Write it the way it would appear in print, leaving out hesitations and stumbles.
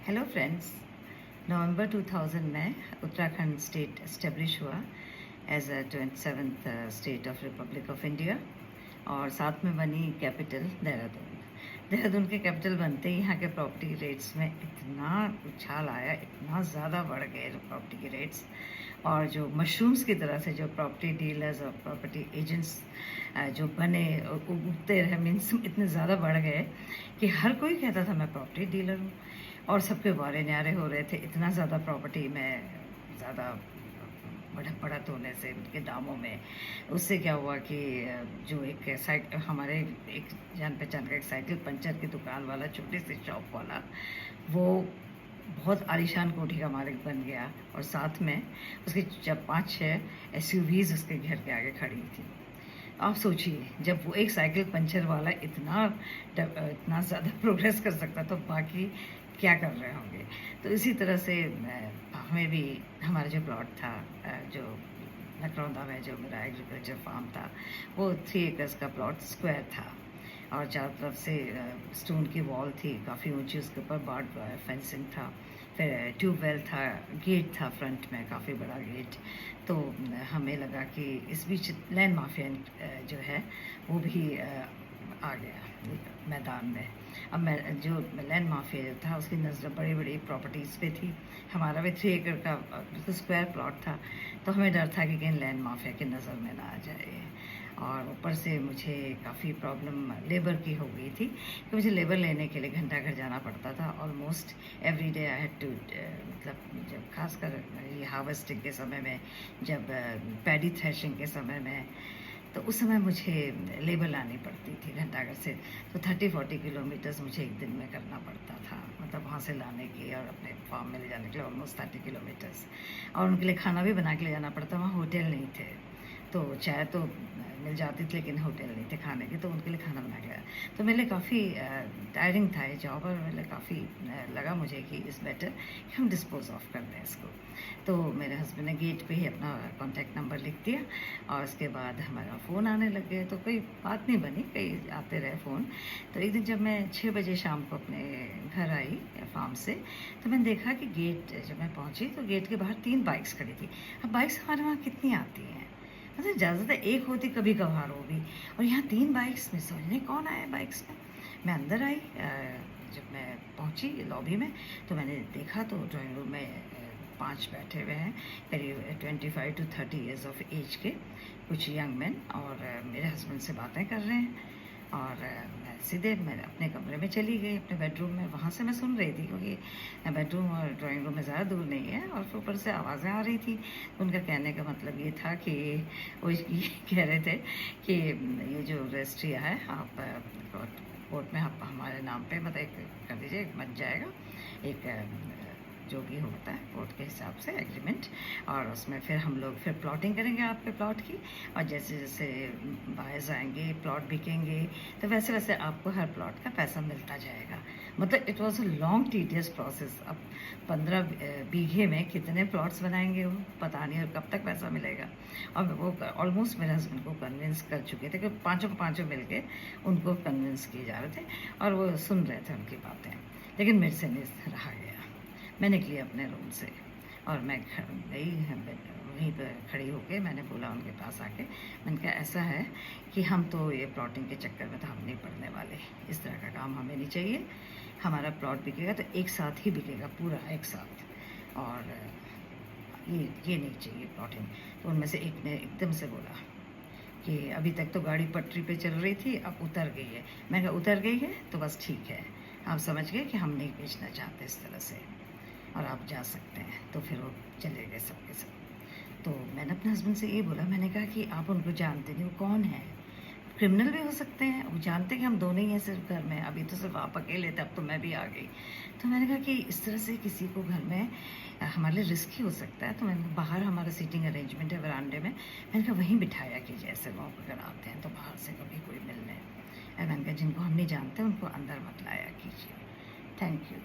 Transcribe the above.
Hello friends. नवंबर 2000 में Uttarakhand state establish हुआ as a 27th state of republic of India और साथ में बनी कैपिटल देहरादून। देहरादून के कैपिटल बनते ही यहाँ के प्रॉपर्टी रेट्स में इतना उछाल आया, इतना ज़्यादा बढ़ गए प्रॉपर्टी के रेट्स, और जो मशरूम्स की तरह से जो प्रॉपर्टी डीलर्स और प्रॉपर्टी एजेंट्स जो बने उगते रहे, मीन्स इतने ज़्यादा बढ़ गए कि हर कोई कहता था मैं प्रॉपर्टी डीलर हूँ और सबके बारे न्यारे हो रहे थे। इतना ज़्यादा प्रॉपर्टी में ज़्यादा बढ़त होने से उनके दामों में, उससे क्या हुआ कि जो एक हमारे एक जान पहचान का एक साइकिल पंचर की दुकान वाला, छोटी सी शॉप वाला, वो बहुत आलीशान कोठी का मालिक बन गया और साथ में उसकी जब 5-6 एसयूवीज उसके घर के आगे खड़ी थी। आप सोचिए, जब वो एक साइकिल पंचर वाला इतना ज़्यादा प्रोग्रेस कर सकता तो बाकी क्या कर रहे होंगे। तो इसी तरह से हमें भी हमारा जो प्लॉट था, जो नकरौंदा में जो मेरा एग्रीकल्चर फार्म था, वो 3 एकर्स का प्लॉट स्क्वायर था और चारों तरफ से स्टोन की वॉल थी काफ़ी ऊंची, उसके ऊपर बार्ड फेंसिंग था, फिर ट्यूबवेल था, गेट था फ्रंट में, काफ़ी बड़ा गेट। तो हमें लगा कि इस बीच लैंड माफिया जो है वो भी आ गया मैदान में। अब मैं जो लैंड माफिया जो था उसकी नज़र बड़ी बड़ी प्रॉपर्टीज़ पे थी। हमारा भी 3 एकड़ का बिल्कुल स्क्वायर प्लॉट था, तो हमें डर था कि कहीं लैंड माफिया की नज़र में ना आ जाए। और ऊपर से मुझे काफ़ी प्रॉब्लम लेबर की हो गई थी कि मुझे लेबर लेने के लिए घंटा घर जाना पड़ता था almost every day. I had to, मतलब जब खासकर ये हार्वेस्टिंग के समय में, जब पैडी थ्रेशिंग के समय में, तो उस समय मुझे लेबर लानी पड़ती थी घंटाघर से। तो 30-40 किलोमीटर्स मुझे एक दिन में करना पड़ता था, मतलब वहाँ से लाने के और अपने फार्म में ले जाने के लिए ऑलमोस्ट 30 किलोमीटर्स। और उनके लिए खाना भी बना के ले जाना पड़ता। वहाँ होटल नहीं थे, तो चाय तो मिल जाती थी लेकिन होटल नहीं थे खाने के, तो उनके लिए खाना बना के लाया। तो मेरे लिए काफ़ी टायरिंग था ये जॉब, और मेरे लिए काफ़ी लगा मुझे कि इस बेटर कि हम डिस्पोज ऑफ कर दें इसको। तो मेरे हस्बैंड ने गेट पे ही अपना कॉन्टैक्ट नंबर लिख दिया और उसके बाद हमारा फ़ोन आने लग गए। तो कोई बात नहीं बनी, कई आते रहे फ़ोन। तो एक दिन जब मैं 6 बजे शाम को अपने घर आई फार्म से, तो मैंने देखा कि गेट, जब मैं पहुंची तो गेट के बाहर 3 बाइक्स खड़ी थी। अब बाइक्स हमारे वहाँ कितनी आती हैं, मतलब ज़्यादातर एक होती, कभी कभार होगी, और यहाँ 3 बाइक्स में समझ नहीं कौन आया बाइक्स में। मैं अंदर आई, जब मैं पहुँची लॉबी में तो मैंने देखा तो ड्राइंग रूम में 5 बैठे हुए हैं, करीब 25 to 30 ईयर्स ऑफ एज के कुछ यंग मैन, और मेरे हस्बैंड से बातें कर रहे हैं। और मैं सीधे मैं अपने कमरे में चली गई, अपने बेडरूम में। वहाँ से मैं सुन रही थी क्योंकि बेडरूम और ड्राइंग रूम में ज़्यादा दूर नहीं है, और फिर ऊपर से आवाज़ें आ रही थी। उनका कहने का मतलब ये था कि वो ये कह रहे थे कि ये जो रजिस्ट्री है, आप कोर्ट में आप हमारे नाम पे मतलब कर दीजिए, बन जाएगा एक जो भी होता है कोर्ट के हिसाब से एग्रीमेंट, और उसमें फिर हम लोग फिर प्लॉटिंग करेंगे आपके प्लॉट की, और जैसे जैसे बायर्स आएंगे, प्लॉट बिकेंगे, तो वैसे वैसे आपको हर प्लॉट का पैसा मिलता जाएगा। मतलब it was a long tedious process. अब 15 बीघे में कितने प्लॉट्स बनाएंगे वो पता नहीं, और कब तक पैसा मिलेगा। और वो ऑलमोस्ट मेरे हस्बैंड को कन्विंस कर चुके थे कि पाँचों को पाँचों मिल के उनको कन्विंस किए जा रहे थे, और वो सुन रहे थे उनकी बातें। लेकिन मेरे से नहीं रहा गया। मैं निकली अपने रूम से और मैं गई वहीं पर खड़ी होके मैंने बोला उनके पास आके, मैंने कहा ऐसा है कि हम तो ये प्लॉटिंग के चक्कर में तो हम नहीं पड़ने वाले, इस तरह का काम हमें नहीं चाहिए। हमारा प्लॉट बिकेगा तो एक साथ ही बिकेगा, पूरा एक साथ, और ये नहीं चाहिए प्लॉटिंग। तो उनमें से एक ने एकदम से बोला कि अभी तक तो गाड़ी पटरी पे चल रही थी, अब उतर गई है। मैंने कहा उतर गई है तो बस ठीक है, आप समझ गए कि हम नहीं बेचना चाहते इस तरह से, और आप जा सकते हैं। तो फिर वो चले गए सबके सब। तो मैंने अपने हस्बैंड से ये बोला, मैंने कहा कि आप उनको जानते नहीं, वो कौन है, क्रिमिनल भी हो सकते हैं, वो जानते कि हम दोनों ही हैं सिर्फ घर में, अभी तो सिर्फ आप अकेले थे, अब तो मैं भी आ गई। तो मैंने कहा कि इस तरह से किसी को घर में हमारे लिए रिस्क ही हो सकता है। तो मैंने बाहर हमारा सीटिंग अरेंजमेंट है वरांडे में, मैंने कहा वहीं बिठाया कीजिए, ऐसे लोग अगर आते हैं तो बाहर से कभी कोई मिलने, मैंने कहा जिनको हम नहीं जानते उनको अंदर मत लाया कीजिए। Thank you.